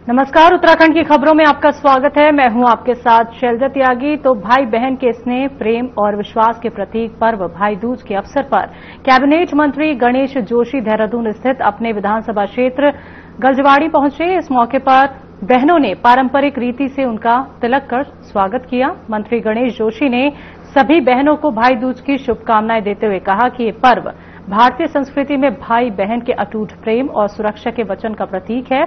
नमस्कार, उत्तराखंड की खबरों में आपका स्वागत है। मैं हूं आपके साथ शैलजा त्यागी। तो भाई बहन के स्नेह, प्रेम और विश्वास के प्रतीक पर्व भाई दूज के अवसर पर कैबिनेट मंत्री गणेश जोशी देहरादून स्थित अपने विधानसभा क्षेत्र गलजवाड़ी पहुंचे। इस मौके पर बहनों ने पारंपरिक रीति से उनका तिलक कर स्वागत किया। मंत्री गणेश जोशी ने सभी बहनों को भाई दूज की शुभकामनाएं देते हुए कहा कि ये पर्व भारतीय संस्कृति में भाई बहन के अटूट प्रेम और सुरक्षा के वचन का प्रतीक है।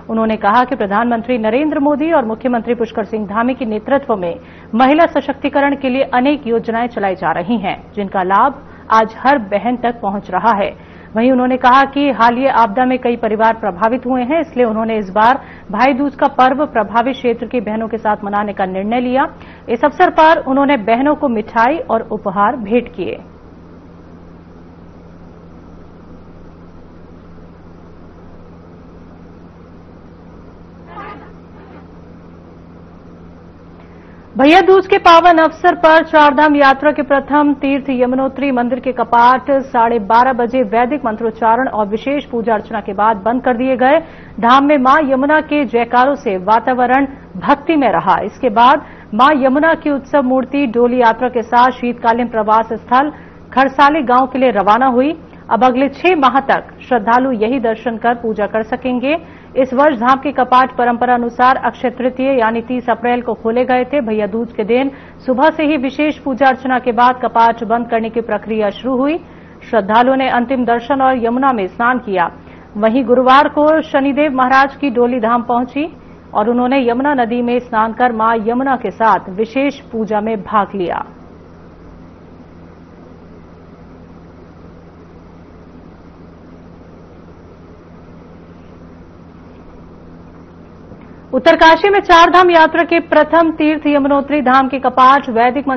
उन्होंने कहा कि प्रधानमंत्री नरेंद्र मोदी और मुख्यमंत्री पुष्कर सिंह धामी के नेतृत्व में महिला सशक्तिकरण के लिए अनेक योजनाएं चलाई जा रही हैं, जिनका लाभ आज हर बहन तक पहुंच रहा है। वहीं उन्होंने कहा कि हालिया आपदा में कई परिवार प्रभावित हुए हैं, इसलिए उन्होंने इस बार भाई दूज का पर्व प्रभावित क्षेत्र की बहनों के साथ मनाने का निर्णय लिया। इस अवसर पर उन्होंने बहनों को मिठाई और उपहार भेंट किए। भैया दूज के पावन अवसर पर चारधाम यात्रा के प्रथम तीर्थ यमुनोत्री मंदिर के कपाट 12:30 बजे वैदिक मंत्रोच्चारण और विशेष पूजा अर्चना के बाद बंद कर दिए गए। धाम में मां यमुना के जयकारों से वातावरण भक्ति में रहा। इसके बाद मां यमुना की उत्सव मूर्ति डोली यात्रा के साथ शीतकालीन प्रवास स्थल खरसाली गांव के लिए रवाना हुई। अब अगले 6 माह तक श्रद्धालु यही दर्शन कर पूजा कर सकेंगे। इस वर्ष धाम के कपाट परंपरा अनुसार अक्षय तृतीय यानी 30 अप्रैल को खोले गए थे। भैया दूज के दिन सुबह से ही विशेष पूजा अर्चना के बाद कपाट बंद करने की प्रक्रिया शुरू हुई। श्रद्धालुओं ने अंतिम दर्शन और यमुना में स्नान किया। वहीं गुरुवार को शनिदेव महाराज की डोली धाम पहुंची और उन्होंने यमुना नदी में स्नान कर मां यमुना के साथ विशेष पूजा में भाग लिया। उत्तरकाशी में चारधाम यात्रा के प्रथम तीर्थ यमुनोत्री धाम के कपाट वैदिक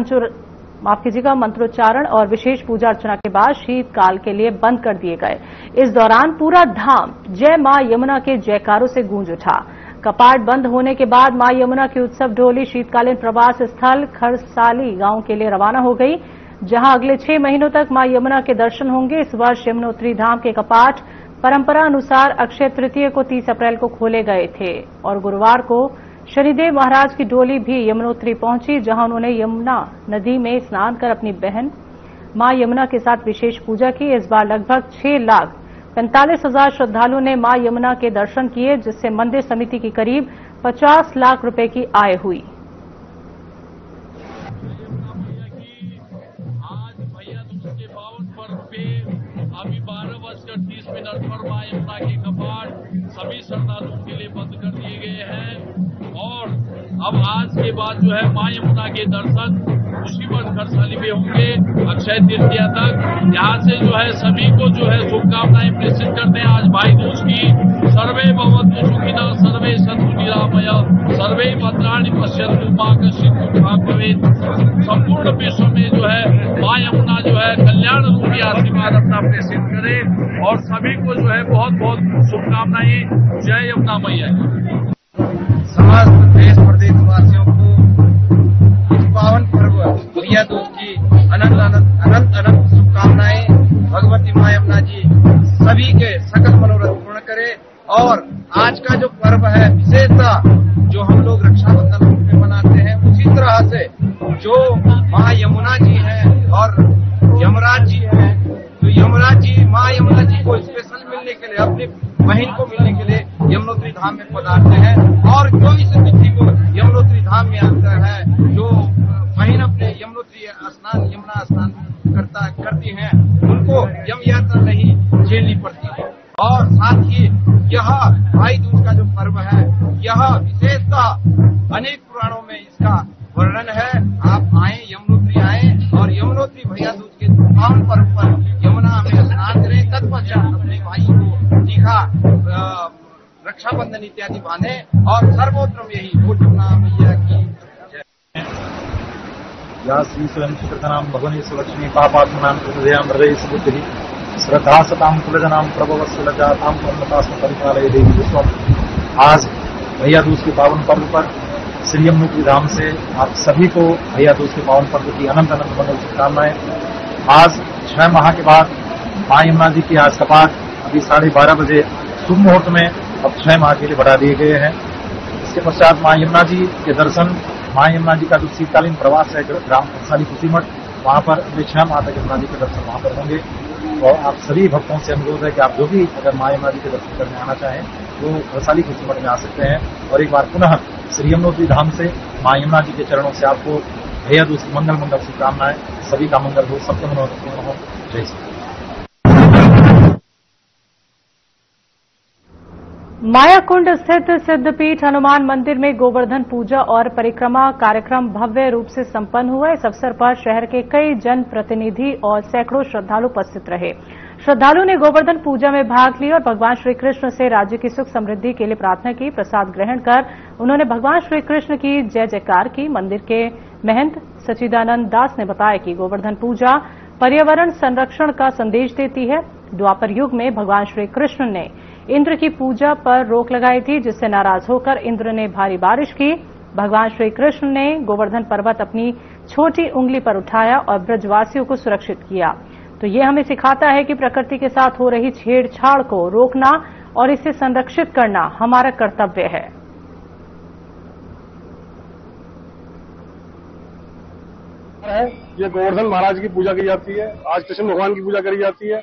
मंत्रोच्चारण और विशेष पूजा अर्चना के बाद शीतकाल के लिए बंद कर दिए गए। इस दौरान पूरा धाम जय मां यमुना के जयकारों से गूंज उठा। कपाट बंद होने के बाद मां यमुना की उत्सव डोली शीतकालीन प्रवास स्थल खरसाली गांव के लिए रवाना हो गई, जहां अगले 6 महीनों तक मां यमुना के दर्शन होंगे। इस वर्ष यमुनोत्री धाम के कपाट परंपरा अनुसार अक्षय तृतीय को 30 अप्रैल को खोले गए थे और गुरुवार को शनिदेव महाराज की डोली भी यमुनोत्री पहुंची, जहां उन्होंने यमुना नदी में स्नान कर अपनी बहन मां यमुना के साथ विशेष पूजा की। इस बार लगभग 6,45,000 श्रद्धालुओं ने मां यमुना के दर्शन किए, जिससे मंदिर समिति की करीब 50 लाख रुपए की आय हुई। अभी 12:30 पर मां यमुना के कपाट सभी श्रद्धालुओं के लिए बंद कर दिए गए हैं और अब आज के बाद जो है मां यमुना के दर्शन उसी वर्ष खरसाली में होंगे अक्षय तृतीया तक। यहाँ से जो है सभी को जो है शुभकामनाएं प्रेषित करते हैं आज भाई दूज की। सर्वे भवन्तु सुखिनः, सर्वे सन्तु निरामयाः, सर्वे भद्राणि पश्यन्तु मा कश्चित् दुःखं भवेत्। संपूर्ण विश्व में जो है मां यमुना जो है कल्याण रूपी आशीर्वाद अपना प्रेषित करे और सभी को जो है बहुत बहुत शुभकामनाएं। जय यमुना मैया। समस्त देश प्रदेश वासियों को इस पावन पर्व भैया दूज की अनंत शुभकामनाएं। भगवती मां यमुना जी सभी के सकल मनोरथ पूर्ण करे। और आज का जो पर्व है विशेषता जो हम लोग रक्षाबंधन रूप में मनाते हैं, उसी तरह से जो मां यमुना जी हैं और यमराज जी हैं, तो यमराज जी मां यमुना जी को स्पेशल मिलने के लिए, अपनी बहन को मिलने के लिए यमुनोत्री धाम में पधारते हैं। और जो इस तिथि को यमुनोत्री धाम में आता है, जो बहन अपने यमुना स्नान करती हैं, उनको यम यात्रा नहीं झेलनी पड़ती है। और साथ ही यह भाई दूज का जो पर्व है, यह विशेषता अनेक पुराणों में इसका वर्णन है। आप आए, यमुनोत्री आए और यमुनोत्री भैया दूज के पावन पर्व पर यमुना में स्नान करें। तत्पश्चात अपने भाई को टीका, रक्षाबंधन इत्यादि बांधे और सर्वोत्तम यही बोल यमुना मैया की जय। या श्री स्वयं सुकृतनाम भगवनी सुलक्ष्मी पापात्मनाम हृदयाम हृदय सुबुद्धि श्रद्धा सताम कुलजनाम प्रभव सुलजाताम कर्मतास्म परिपालय देवी विश्वम। आज भैया दूज के पावन पर्व पर श्री यमुनोत्री धाम से आप सभी को भैया दूज के पावन पर्व की अनंत मंगल शुभकामनाएं। आज 6 माह के बाद मां यमुना जी के आज कपाट अभी 12:30 बजे शुभ मुहूर्त में अब 6 माह के लिए बढ़ा दिए गए हैं। इसके पश्चात मां यमुना जी के दर्शन, मां यमुना जी का जो शीतकालीन प्रवास है ग्राम खरसाली कुशीमठ, वहां पर अपेक्षा माता यमुना जी के दर्शन वहां पर होंगे। और आप सभी भक्तों से अनुरोध है कि आप जो भी अगर मां यमुना जी के दर्शन करने आना चाहें वो खरसाली कुशीमठ में आ सकते हैं। और एक बार पुनः श्री यमुनोत्री धाम से मां यमुना जी के चरणों से आपको बेहद उस मंगल शुभकामनाएं, सभी का मंगल हो, सबके मनोरथ पूर्ण हो। जय श्री। मायाकुंड स्थित सिद्धपीठ हनुमान मंदिर में गोवर्धन पूजा और परिक्रमा कार्यक्रम भव्य रूप से संपन्न हुआ। इस अवसर पर शहर के कई जनप्रतिनिधि और सैकड़ों श्रद्धालु उपस्थित रहे। श्रद्धालुओं ने गोवर्धन पूजा में भाग लिया और भगवान श्री कृष्ण से राज्य की सुख समृद्धि के लिए प्रार्थना की। प्रसाद ग्रहण कर उन्होंने भगवान श्री कृष्ण की जय जयकार की। मंदिर के महंत सच्चिदानंद दास ने बताया कि गोवर्धन पूजा पर्यावरण संरक्षण का संदेश देती है। द्वापर युग में भगवान श्री कृष्ण ने इंद्र की पूजा पर रोक लगाई थी, जिससे नाराज होकर इंद्र ने भारी बारिश की। भगवान श्री कृष्ण ने गोवर्धन पर्वत अपनी छोटी उंगली पर उठाया और ब्रजवासियों को सुरक्षित किया। तो ये हमें सिखाता है कि प्रकृति के साथ हो रही छेड़छाड़ को रोकना और इसे संरक्षित करना हमारा कर्तव्य है। ये गोवर्धन महाराज की पूजा की जाती है, आज कृष्ण भगवान की पूजा करी जाती है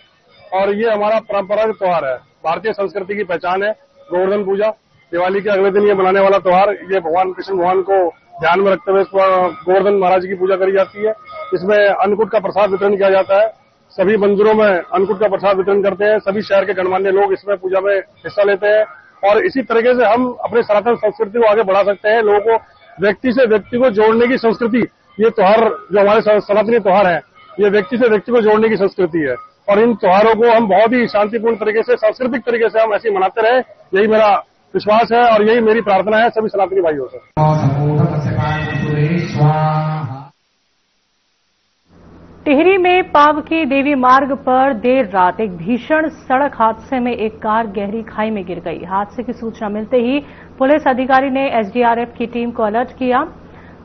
और ये हमारा परंपरागत त्योहार है, भारतीय संस्कृति की पहचान है गोवर्धन पूजा। दिवाली के अगले दिन ये मनाने वाला त्योहार, ये भगवान कृष्ण भगवान को ध्यान में रखते हुए गोवर्धन महाराज की पूजा करी जाती है। इसमें अन्नकूट का प्रसाद वितरण किया जाता है। सभी मंदिरों में अन्नकूट का प्रसाद वितरण करते हैं। सभी शहर के गणमान्य लोग इसमें पूजा में हिस्सा लेते हैं और इसी तरीके से हम अपने सनातन संस्कृति को आगे बढ़ा सकते हैं। लोगों को व्यक्ति से व्यक्ति को जोड़ने की संस्कृति, ये त्योहार जो हमारे सनातनी त्योहार है, ये व्यक्ति से व्यक्ति को जोड़ने की संस्कृति है और इन त्योहारों को हम बहुत ही शांतिपूर्ण तरीके से, सांस्कृतिक तरीके से हम ऐसे मनाते रहे, यही मेरा विश्वास है और यही मेरी प्रार्थना है सभी सनातनी भाइयों से। टिहरी में पावकी देवी मार्ग पर देर रात एक भीषण सड़क हादसे में एक कार गहरी खाई में गिर गई। हादसे की सूचना मिलते ही पुलिस अधिकारी ने एसडीआरएफ की टीम को अलर्ट किया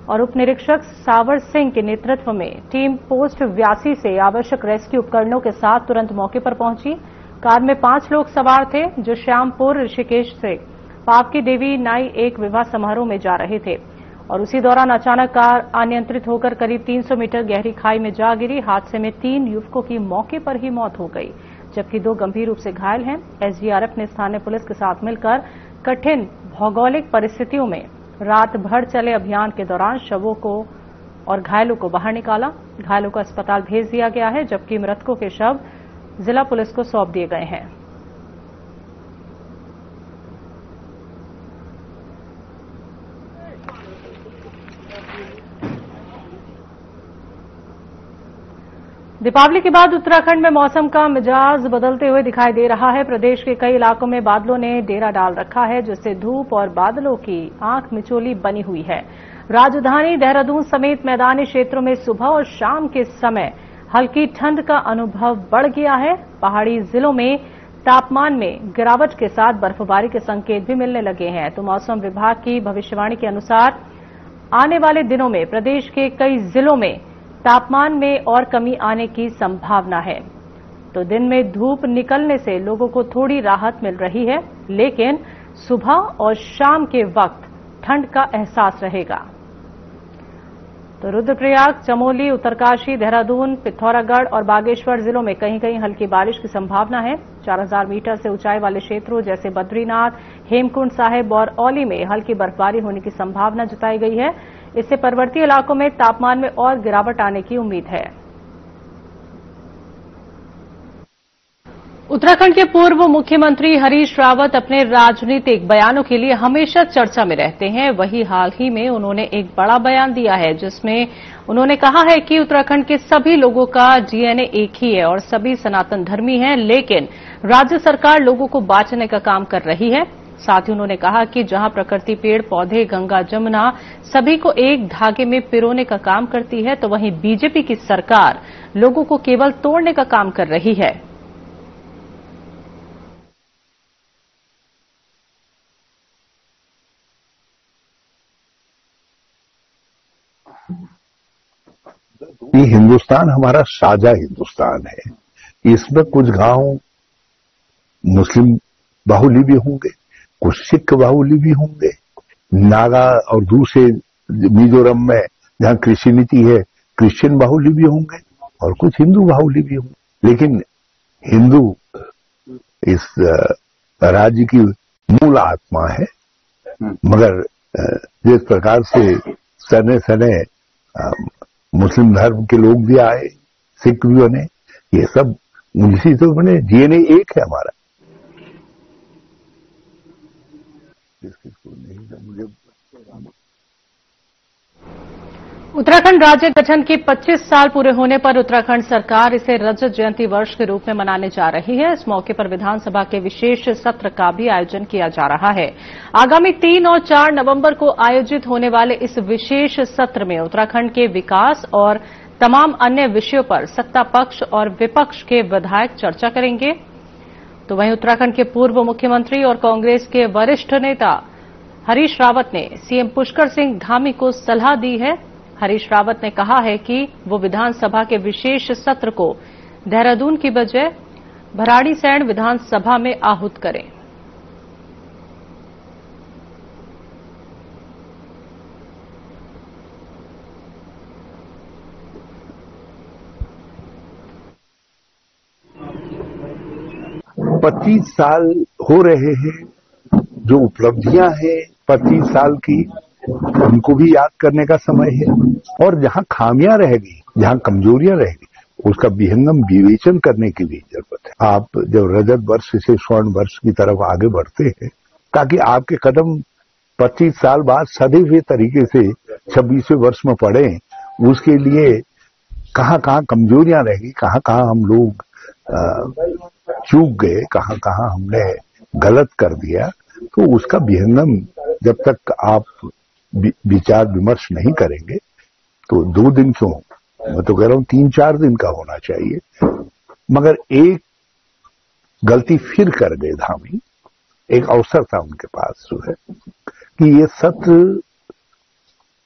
और उप निरीक्षक सावर सिंह के नेतृत्व में टीम पोस्ट व्यासी से आवश्यक रेस्क्यू उपकरणों के साथ तुरंत मौके पर पहुंची। कार में 5 लोग सवार थे जो श्यामपुर ऋषिकेश से पावकी देवी नाई एक विवाह समारोह में जा रहे थे और उसी दौरान अचानक कार अनियंत्रित होकर करीब 300 मीटर गहरी खाई में जा गिरी। हादसे में 3 युवकों की मौके पर ही मौत हो गई, जबकि 2 गंभीर रूप से घायल हैं। एसडीआरएफ ने स्थानीय पुलिस के साथ मिलकर कठिन भौगोलिक परिस्थितियों में रात भर चले अभियान के दौरान शवों को और घायलों को बाहर निकाला। घायलों को अस्पताल भेज दिया गया है, जबकि मृतकों के शव जिला पुलिस को सौंप दिए गए हैं। दीपावली के बाद उत्तराखंड में मौसम का मिजाज बदलते हुए दिखाई दे रहा है। प्रदेश के कई इलाकों में बादलों ने डेरा डाल रखा है, जिससे धूप और बादलों की आंख मिचोली बनी हुई है। राजधानी देहरादून समेत मैदानी क्षेत्रों में सुबह और शाम के समय हल्की ठंड का अनुभव बढ़ गया है। पहाड़ी जिलों में तापमान में गिरावट के साथ बर्फबारी के संकेत भी मिलने लगे हैं। तो मौसम विभाग की भविष्यवाणी के अनुसार आने वाले दिनों में प्रदेश के कई जिलों में तापमान में और कमी आने की संभावना है। तो दिन में धूप निकलने से लोगों को थोड़ी राहत मिल रही है, लेकिन सुबह और शाम के वक्त ठंड का एहसास रहेगा। तो रुद्रप्रयाग, चमोली, उत्तरकाशी, देहरादून, पिथौरागढ़ और बागेश्वर जिलों में कहीं कहीं हल्की बारिश की संभावना है। 4000 मीटर से ऊंचाई वाले क्षेत्रों जैसे बद्रीनाथ, हेमकुंड साहिब और औली में हल्की बर्फबारी होने की संभावना जताई गई है। इससे पर्वतीय इलाकों में तापमान में और गिरावट आने की उम्मीद है। उत्तराखंड के पूर्व मुख्यमंत्री हरीश रावत अपने राजनीतिक बयानों के लिए हमेशा चर्चा में रहते हैं। वहीं हाल ही में उन्होंने एक बड़ा बयान दिया है, जिसमें उन्होंने कहा है कि उत्तराखंड के सभी लोगों का डीएनए एक ही है और सभी सनातन धर्मी हैं, लेकिन राज्य सरकार लोगों को बांटने का काम कर रही है। साथ ही उन्होंने कहा कि जहां प्रकृति, पेड़ पौधे, गंगा, जमुना सभी को एक धागे में पिरोने का काम करती है, तो वहीं बीजेपी की सरकार लोगों को केवल तोड़ने का काम कर रही है। ये हिंदुस्तान हमारा साझा हिंदुस्तान है। इसमें कुछ गांव मुस्लिम बाहुल्य भी होंगे, कुछ सिख बाहुल्य भी होंगे, नागा और दूसरे मिजोरम में जहां कृषि नीति है, क्रिश्चियन बाहुल्य भी होंगे और कुछ हिंदू बाहुल्य भी होंगे, लेकिन हिंदू इस राज्य की मूल आत्मा है। मगर जिस प्रकार से सने सने मुस्लिम धर्म के लोग भी आए, सिख भी बने, ये सब उनसी तो बने, डीएनए एक है हमारा। उत्तराखंड राज्य गठन के 25 साल पूरे होने पर उत्तराखंड सरकार इसे रजत जयंती वर्ष के रूप में मनाने जा रही है। इस मौके पर विधानसभा के विशेष सत्र का भी आयोजन किया जा रहा है। आगामी 3 और 4 नवंबर को आयोजित होने वाले इस विशेष सत्र में उत्तराखंड के विकास और तमाम अन्य विषयों पर सत्ता पक्ष और विपक्ष के विधायक चर्चा करेंगे। तो वहीं उत्तराखंड के पूर्व मुख्यमंत्री और कांग्रेस के वरिष्ठ नेता हरीश रावत ने सीएम पुष्कर सिंह धामी को सलाह दी है। हरीश रावत ने कहा है कि वो विधानसभा के विशेष सत्र को देहरादून की बजाय भराड़ीसैंण विधानसभा में आहूत करें। पच्चीस साल हो रहे हैं, जो उपलब्धियां हैं 25 साल की, उनको भी याद करने का समय है। और जहां खामियां रह गई, जहां कमजोरियां रह गई, उसका विहंगम विवेचन करने की भी जरूरत है। आप जब रजत वर्ष से स्वर्ण वर्ष की तरफ आगे बढ़ते हैं, ताकि आपके कदम 25 साल बाद सधे हुए तरीके से 26वें वर्ष में पड़े, उसके लिए कहां कहां कमजोरियां रह गई, कहां कहां हम लोग चूक गए, कहां कहां हमने गलत कर दिया, तो उसका विहंगम जब तक आप विचार विमर्श नहीं करेंगे, तो 2 दिन क्यों, मैं तो कह रहा हूं 3-4 दिन का होना चाहिए। मगर एक गलती फिर कर गए धामी, एक अवसर था उनके पास जो है कि ये सत्र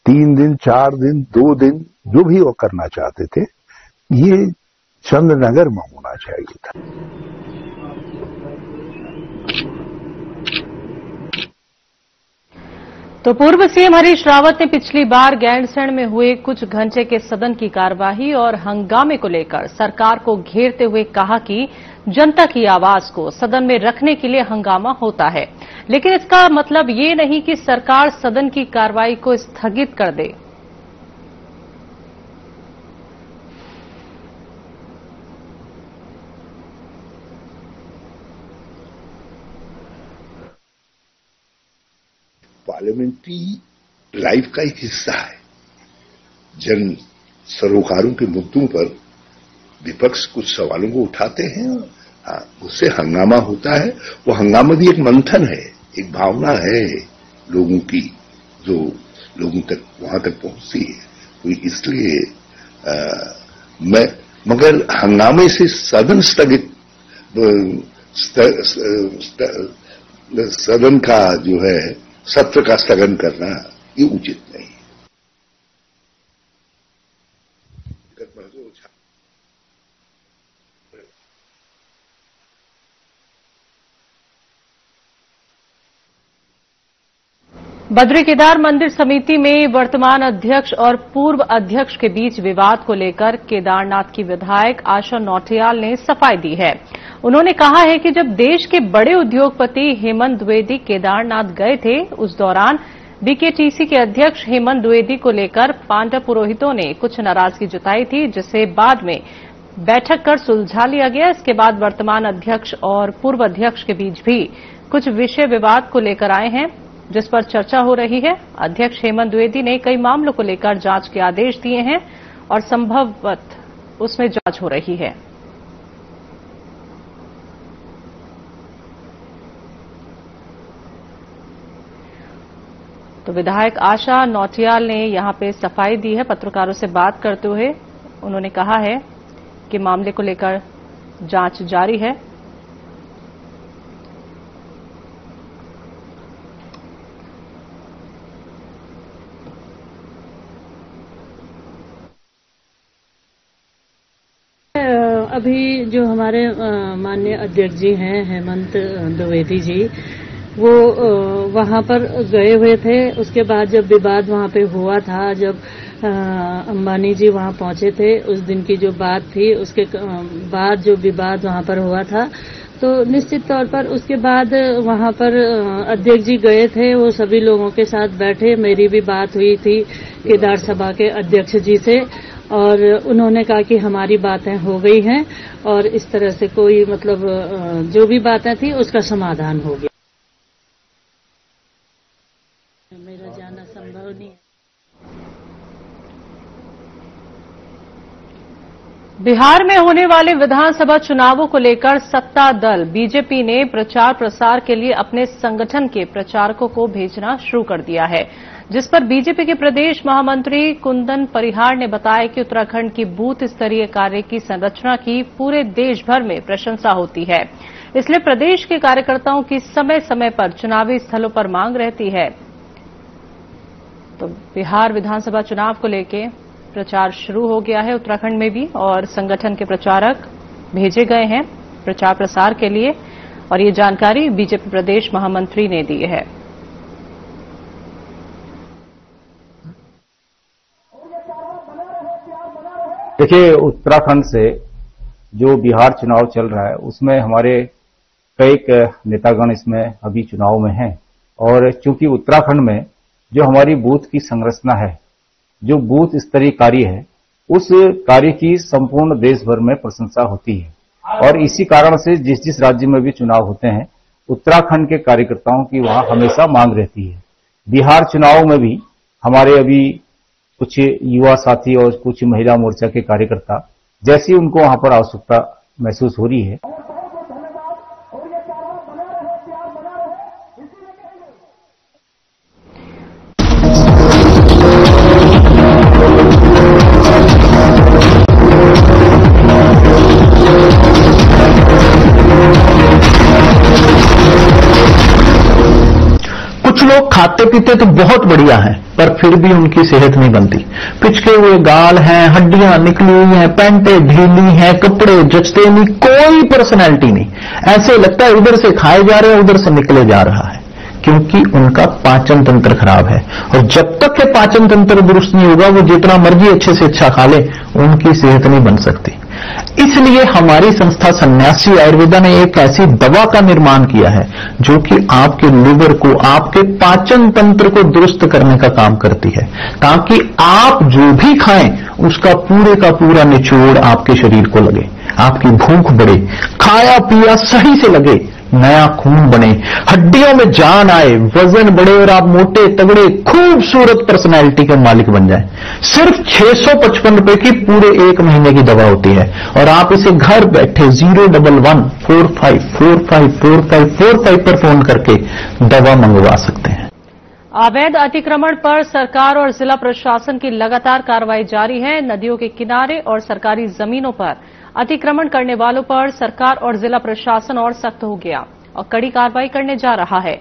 3 दिन, 4 दिन, 2 दिन, जो भी वो करना चाहते थे, ये चंद्रनगर में होना चाहिए था। तो पूर्व सीएम हरीश रावत ने पिछली बार गैंडसैंण में हुए कुछ घंटे के सदन की कार्यवाही और हंगामे को लेकर सरकार को घेरते हुए कहा कि जनता की आवाज को सदन में रखने के लिए हंगामा होता है, लेकिन इसका मतलब ये नहीं कि सरकार सदन की कार्रवाई को स्थगित कर दे। पार्लियामेंट्री लाइफ का एक हिस्सा है। जन सरोकारों के मुद्दों पर विपक्ष कुछ सवालों को उठाते हैं, उससे हंगामा होता है। वो हंगामा भी एक मंथन है, एक भावना है लोगों की, जो लोगों तक वहां तक पहुंचती है। तो इसलिए मगर हंगामे से सदन स्थगित, सदन का जो है सत्र का स्थगन करना, ये उचित नहीं है। बद्री केदार मंदिर समिति में वर्तमान अध्यक्ष और पूर्व अध्यक्ष के बीच विवाद को लेकर केदारनाथ की विधायक आशा नौटियाल ने सफाई दी है। उन्होंने कहा है कि जब देश के बड़े उद्योगपति हेमंत द्विवेदी केदारनाथ गए थे, उस दौरान बीकेटीसी के अध्यक्ष हेमंत द्विवेदी को लेकर पांडव पुरोहितों ने कुछ नाराजगी जताई थी, जिसे बाद में बैठक कर सुलझा लिया गया। इसके बाद वर्तमान अध्यक्ष और पूर्व अध्यक्ष के बीच भी कुछ विषय विवाद को लेकर आए हैं, जिस पर चर्चा हो रही है। अध्यक्ष हेमंत द्विवेदी ने कई मामलों को लेकर जांच के आदेश दिए हैं और संभवतः उसमें जांच हो रही है। तो विधायक आशा नौटियाल ने यहां पे सफाई दी है। पत्रकारों से बात करते हुए उन्होंने कहा है कि मामले को लेकर जांच जारी है। अभी जो हमारे माननीय अध्यक्ष जी हैं हेमंत द्विवेदी जी, वो वहां पर गए हुए थे। उसके बाद जब विवाद वहां पे हुआ था, जब अंबानी जी वहां पहुंचे थे, उस दिन की जो बात थी, उसके बाद जो विवाद वहां पर हुआ था, तो निश्चित तौर पर उसके बाद वहां पर अध्यक्ष जी गए थे, वो सभी लोगों के साथ बैठे। मेरी भी बात हुई थी केदार सभा के अध्यक्ष जी से, और उन्होंने कहा कि हमारी बातें हो गई हैं और इस तरह से कोई मतलब जो भी बातें थी उसका समाधान हो गया। मेरा जाना संभव नहीं है। बिहार में होने वाले विधानसभा चुनावों को लेकर सत्ता दल बीजेपी ने प्रचार प्रसार के लिए अपने संगठन के प्रचारकों को भेजना शुरू कर दिया है, जिस पर बीजेपी के प्रदेश महामंत्री कुंदन परिहार ने बताया कि उत्तराखंड की बूथ स्तरीय कार्य की संरचना की पूरे देश भर में प्रशंसा होती है, इसलिए प्रदेश के कार्यकर्ताओं की समय समय पर चुनावी स्थलों पर मांग रहती है। तो बिहार विधानसभा चुनाव को लेकर प्रचार शुरू हो गया है उत्तराखंड में भी, और संगठन के प्रचारक भेजे गए हैं प्रचार प्रसार के लिए, और ये जानकारी बीजेपी प्रदेश महामंत्री ने दी है। देखिए, उत्तराखंड से जो बिहार चुनाव चल रहा है उसमें हमारे कई नेतागण इसमें अभी चुनाव में हैं, और चूंकि उत्तराखंड में जो हमारी बूथ की संरचना है, जो बूथ स्तरीय कार्य है, उस कार्य की संपूर्ण देश भर में प्रशंसा होती है, और इसी कारण से जिस जिस राज्य में भी चुनाव होते हैं उत्तराखंड के कार्यकर्ताओं की वहां हमेशा मांग रहती है। बिहार चुनाव में भी हमारे अभी कुछ युवा साथी और कुछ महिला मोर्चा के कार्यकर्ता, जैसी उनको वहां पर आवश्यकता महसूस हो रही है, लोग खाते पीते तो बहुत बढ़िया हैं, पर फिर भी उनकी सेहत नहीं बनती। पिचके हुए गाल हैं, हड्डियां निकली हुई हैं, पैंटें ढीली हैं, कपड़े जचते नहीं, कोई पर्सनैलिटी नहीं। ऐसे लगता है उधर से खाए जा रहे हैं, उधर से निकले जा रहा है, क्योंकि उनका पाचन तंत्र खराब है। और जब तक के पाचन तंत्र दुरुस्त नहीं होगा, वो जितना मर्जी अच्छे से अच्छा खा ले, उनकी सेहत नहीं बन सकती। इसलिए हमारी संस्था सन्यासी आयुर्वेदा ने एक ऐसी दवा का निर्माण किया है जो कि आपके लिवर को, आपके पाचन तंत्र को दुरुस्त करने का काम करती है, ताकि आप जो भी खाएं उसका पूरे का पूरा निचोड़ आपके शरीर को लगे, आपकी भूख बढ़े, खाया पिया सही से लगे, नया खून बने, हड्डियों में जान आए, वजन बढ़े और आप मोटे तगड़े खूबसूरत पर्सनैलिटी के मालिक बन जाएं। सिर्फ 655 रुपए की पूरे 1 महीने की दवा होती है, और आप इसे घर बैठे 01145454545 पर फोन करके दवा मंगवा सकते हैं। अवैध अतिक्रमण पर सरकार और जिला प्रशासन की लगातार कार्रवाई जारी है। नदियों के किनारे और सरकारी जमीनों पर अतिक्रमण करने वालों पर सरकार और जिला प्रशासन और सख्त हो गया और कड़ी कार्रवाई करने जा रहा है।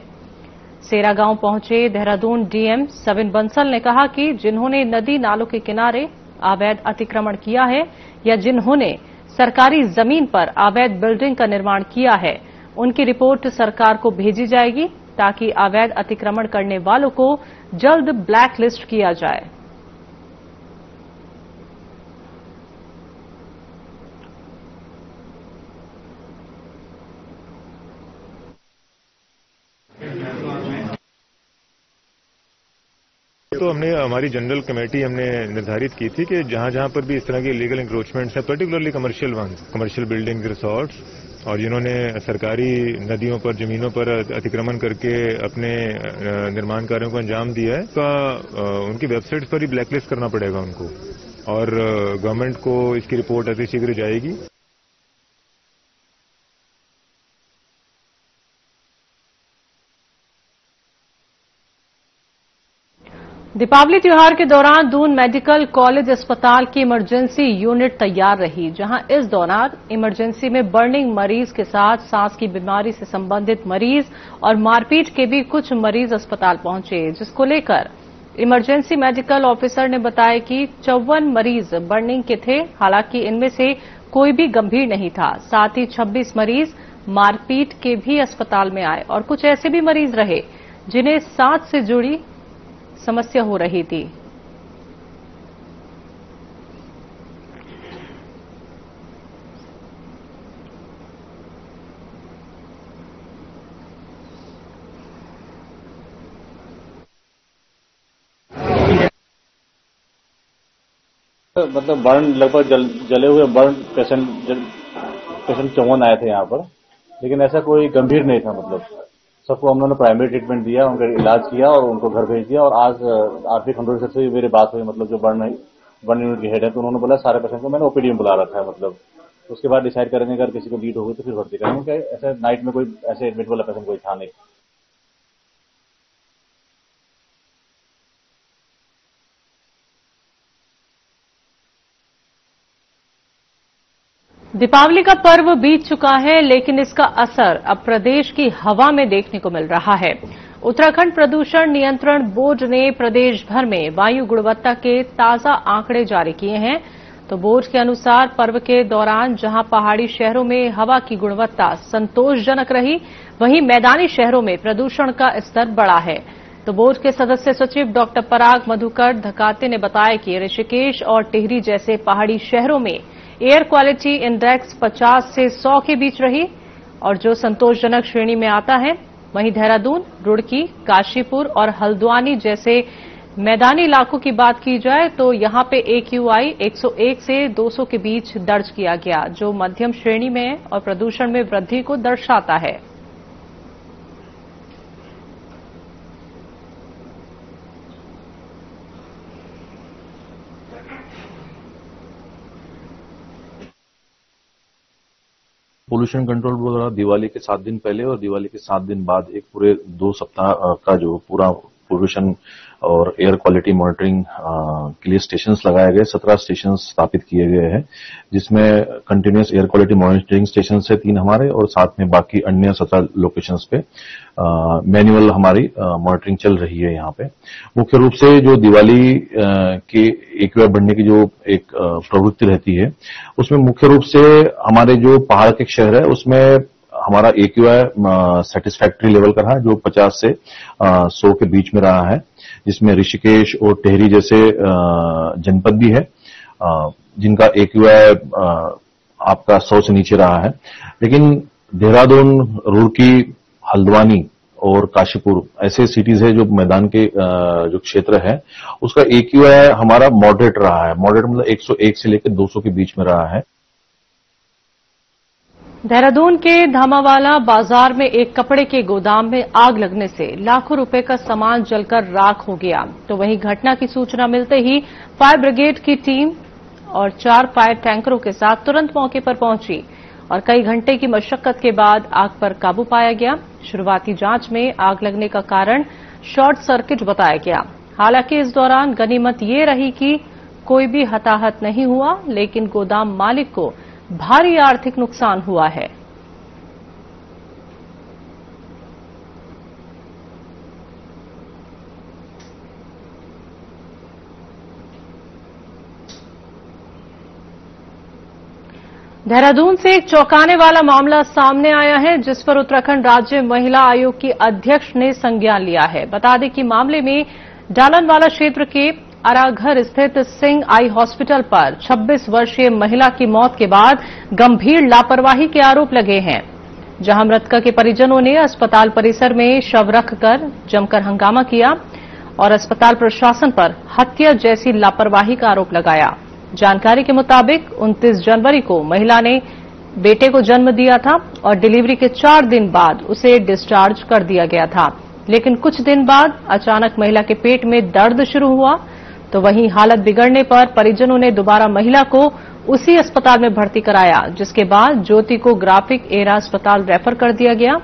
सेरा गांव पहुंचे देहरादून डीएम सविन बंसल ने कहा कि जिन्होंने नदी नालों के किनारे अवैध अतिक्रमण किया है या जिन्होंने सरकारी जमीन पर अवैध बिल्डिंग का निर्माण किया है, उनकी रिपोर्ट सरकार को भेजी जाएगी, ताकि अवैध अतिक्रमण करने वालों को जल्द ब्लैक लिस्ट किया जाए। तो हमने हमारी जनरल कमेटी हमने निर्धारित की थी कि जहां जहां पर भी इस तरह के लीगल इंक्रोचमेंट्स हैं, पर्टिकुलरली कमर्शियल बिल्डिंग रिसोर्ट्स, और जिन्होंने सरकारी नदियों पर, जमीनों पर अतिक्रमण करके अपने निर्माण कार्यों को अंजाम दिया है, उनकी वेबसाइट्स पर ही ब्लैकलिस्ट करना पड़ेगा उनको, और गवर्नमेंट को इसकी रिपोर्ट अतिशीघ्र जाएगी। दीपावली त्योहार के दौरान दून मेडिकल कॉलेज अस्पताल की इमरजेंसी यूनिट तैयार रही, जहां इस दौरान इमरजेंसी में बर्निंग मरीज के साथ सांस की बीमारी से संबंधित मरीज और मारपीट के भी कुछ मरीज अस्पताल पहुंचे, जिसको लेकर इमरजेंसी मेडिकल ऑफिसर ने बताया कि 54 मरीज बर्निंग के थे। हालांकि इनमें से कोई भी गंभीर नहीं था। साथ ही 26 मरीज मारपीट के भी अस्पताल में आए और कुछ ऐसे भी मरीज रहे जिन्हें सांस से जुड़ी समस्या हो रही थी। मतलब बर्न लगभग जले हुए बर्न पेशेंट 54 आए थे यहाँ पर, लेकिन ऐसा कोई गंभीर नहीं था। मतलब सबको हम लोगों ने प्राइमरी ट्रीटमेंट दिया, उनका इलाज किया और उनको घर भेज दिया। और आज आरपी खंडूरी सर से मेरी बात हुई, मतलब जो बर्न यूनिट के हेड है, तो उन्होंने बोला सारे पेशेंट को मैंने ओपीडी में बुला रखा है। मतलब उसके बाद डिसाइड करेंगे अगर किसी को लीड होगी तो फिर भर्ती करेंगे। ऐसे नाइट में कोई ऐसे एडमिट वाला पेशेंट कोई था नहीं। दीपावली का पर्व बीत चुका है, लेकिन इसका असर अब प्रदेश की हवा में देखने को मिल रहा है। उत्तराखंड प्रदूषण नियंत्रण बोर्ड ने प्रदेश भर में वायु गुणवत्ता के ताजा आंकड़े जारी किए हैं। तो बोर्ड के अनुसार पर्व के दौरान जहां पहाड़ी शहरों में हवा की गुणवत्ता संतोषजनक रही, वहीं मैदानी शहरों में प्रदूषण का स्तर बढ़ा है। तो बोर्ड के सदस्य सचिव डॉक्टर पराग मधुकर धकाते ने बताया कि ऋषिकेश और टिहरी जैसे पहाड़ी शहरों में एयर क्वालिटी इंडेक्स 50 से 100 के बीच रही और जो संतोषजनक श्रेणी में आता है। वहीं देहरादून, रुड़की, काशीपुर और हल्द्वानी जैसे मैदानी इलाकों की बात की जाए तो यहां पे AQI 101 से 200 के बीच दर्ज किया गया, जो मध्यम श्रेणी में है और प्रदूषण में वृद्धि को दर्शाता है। पोल्यूशन कंट्रोल बोर्ड द्वारा दिवाली के 7 दिन पहले और दिवाली के 7 दिन बाद एक पूरे 2 सप्ताह का जो पूरा पोल्यूशन और एयर क्वालिटी मॉनिटरिंग के लिए स्टेशंस लगाए गए। 17 स्टेशन स्थापित किए गए हैं, जिसमें continuous air quality monitoring station है 3 हमारे, और साथ में बाकी अन्य 17 लोकेशंस पे मैनुअल हमारी मॉनिटरिंग चल रही है। यहाँ पे मुख्य रूप से जो दिवाली के AQI बढ़ने की जो एक प्रवृत्ति रहती है, उसमें मुख्य रूप से हमारे जो पहाड़ के शहर है उसमें हमारा AQI सेटिस्फैक्ट्री लेवल का रहा, जो 50 से 100 के बीच में रहा है, जिसमें ऋषिकेश और टिहरी जैसे जनपद भी है जिनका AQI आपका 100 से नीचे रहा है। लेकिन देहरादून, रुड़की, हल्द्वानी और काशीपुर ऐसे सिटीज है जो मैदान के जो क्षेत्र है, उसका AQI हमारा मॉडरेट रहा है। मॉडरेट मतलब 101 से लेकर 200 के बीच में रहा है। देहरादून के धामावाला बाजार में एक कपड़े के गोदाम में आग लगने से लाखों रुपए का सामान जलकर राख हो गया। तो वहीं घटना की सूचना मिलते ही फायर ब्रिगेड की टीम और 4 फायर टैंकरों के साथ तुरंत मौके पर पहुंची और कई घंटे की मशक्कत के बाद आग पर काबू पाया गया। शुरुआती जांच में आग लगने का कारण शॉर्ट सर्किट बताया गया। हालांकि इस दौरान गनीमत ये रही कि कोई भी हताहत नहीं हुआ, लेकिन गोदाम मालिक को भारी आर्थिक नुकसान हुआ है। देहरादून से एक चौंकाने वाला मामला सामने आया है, जिस पर उत्तराखंड राज्य महिला आयोग की अध्यक्ष ने संज्ञान लिया है। बता दें कि मामले में डालनवाला क्षेत्र के अराघर स्थित सिंह आई हॉस्पिटल पर 26 वर्षीय महिला की मौत के बाद गंभीर लापरवाही के आरोप लगे हैं, जहां मृतका के परिजनों ने अस्पताल परिसर में शव रखकर जमकर हंगामा किया और अस्पताल प्रशासन पर हत्या जैसी लापरवाही का आरोप लगाया। जानकारी के मुताबिक 29 जनवरी को महिला ने बेटे को जन्म दिया था और डिलीवरी के 4 दिन बाद उसे डिस्चार्ज कर दिया गया था। लेकिन कुछ दिन बाद अचानक महिला के पेट में दर्द शुरू हुआ। तो वहीं हालत बिगड़ने पर परिजनों ने दोबारा महिला को उसी अस्पताल में भर्ती कराया, जिसके बाद ज्योति को ग्राफिक एरा अस्पताल रेफर कर दिया गया,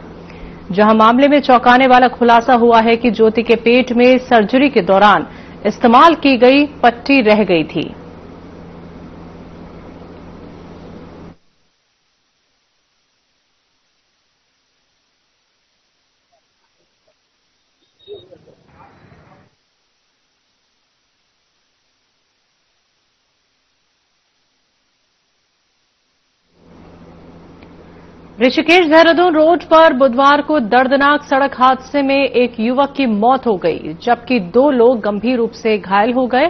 जहां मामले में चौंकाने वाला खुलासा हुआ है कि ज्योति के पेट में सर्जरी के दौरान इस्तेमाल की गई पट्टी रह गई थी। ऋषिकेश देहरादून रोड पर बुधवार को दर्दनाक सड़क हादसे में एक युवक की मौत हो गई, जबकि 2 लोग गंभीर रूप से घायल हो गए।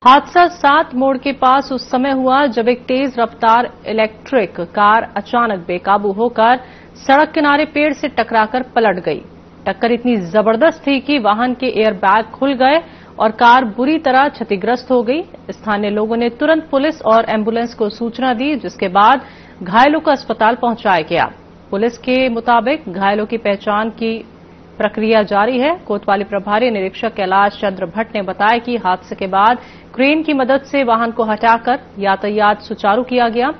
हादसा 7 मोड़ के पास उस समय हुआ जब एक तेज रफ्तार इलेक्ट्रिक कार अचानक बेकाबू होकर सड़क किनारे पेड़ से टकराकर पलट गई। टक्कर इतनी जबरदस्त थी कि वाहन के एयरबैग खुल गए और कार बुरी तरह क्षतिग्रस्त हो गई। स्थानीय लोगों ने तुरंत पुलिस और एम्बुलेंस को सूचना दी, जिसके बाद घायलों को अस्पताल पहुंचाया गया। पुलिस के मुताबिक घायलों की पहचान की प्रक्रिया जारी है। कोतवाली प्रभारी निरीक्षक कैलाश चंद्र भट्ट ने बताया कि हादसे के बाद क्रेन की मदद से वाहन को हटाकर यातायात सुचारू किया गया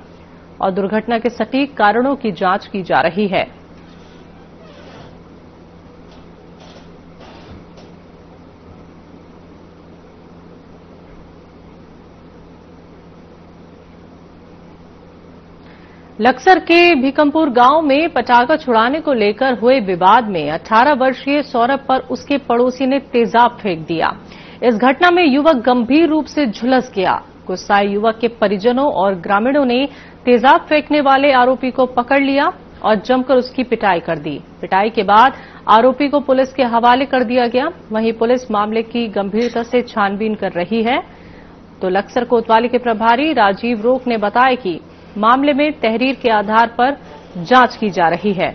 और दुर्घटना के सटीक कारणों की जांच की जा रही है। लक्सर के भीकमपुर गांव में पटाखा छुड़ाने को लेकर हुए विवाद में 18 वर्षीय सौरभ पर उसके पड़ोसी ने तेजाब फेंक दिया। इस घटना में युवक गंभीर रूप से झुलस गया। गुस्साए युवक के परिजनों और ग्रामीणों ने तेजाब फेंकने वाले आरोपी को पकड़ लिया और जमकर उसकी पिटाई कर दी। पिटाई के बाद आरोपी को पुलिस के हवाले कर दिया गया। वहीं पुलिस मामले की गंभीरता से छानबीन कर रही है। तो लक्सर कोतवाली के प्रभारी राजीव रोक ने बताया कि मामले में तहरीर के आधार पर जांच की जा रही है।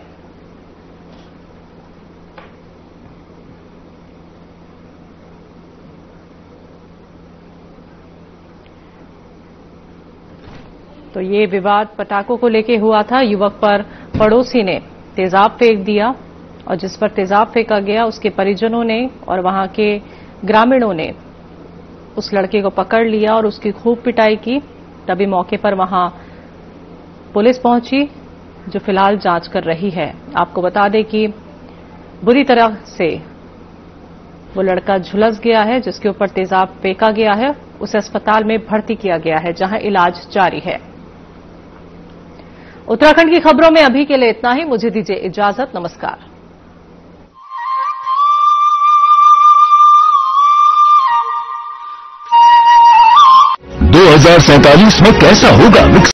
तो ये विवाद पटाखों को लेके हुआ था। युवक पर पड़ोसी ने तेजाब फेंक दिया और जिस पर तेजाब फेंका गया उसके परिजनों ने और वहां के ग्रामीणों ने उस लड़के को पकड़ लिया और उसकी खूब पिटाई की। तभी मौके पर वहां पुलिस पहुंची, जो फिलहाल जांच कर रही है। आपको बता दें कि बुरी तरह से वो लड़का झुलस गया है, जिसके ऊपर तेजाब फेंका गया है। उसे अस्पताल में भर्ती किया गया है, जहां इलाज जारी है। उत्तराखंड की खबरों में अभी के लिए इतना ही। मुझे दीजिए इजाजत। नमस्कार। 2047 में कैसा होगा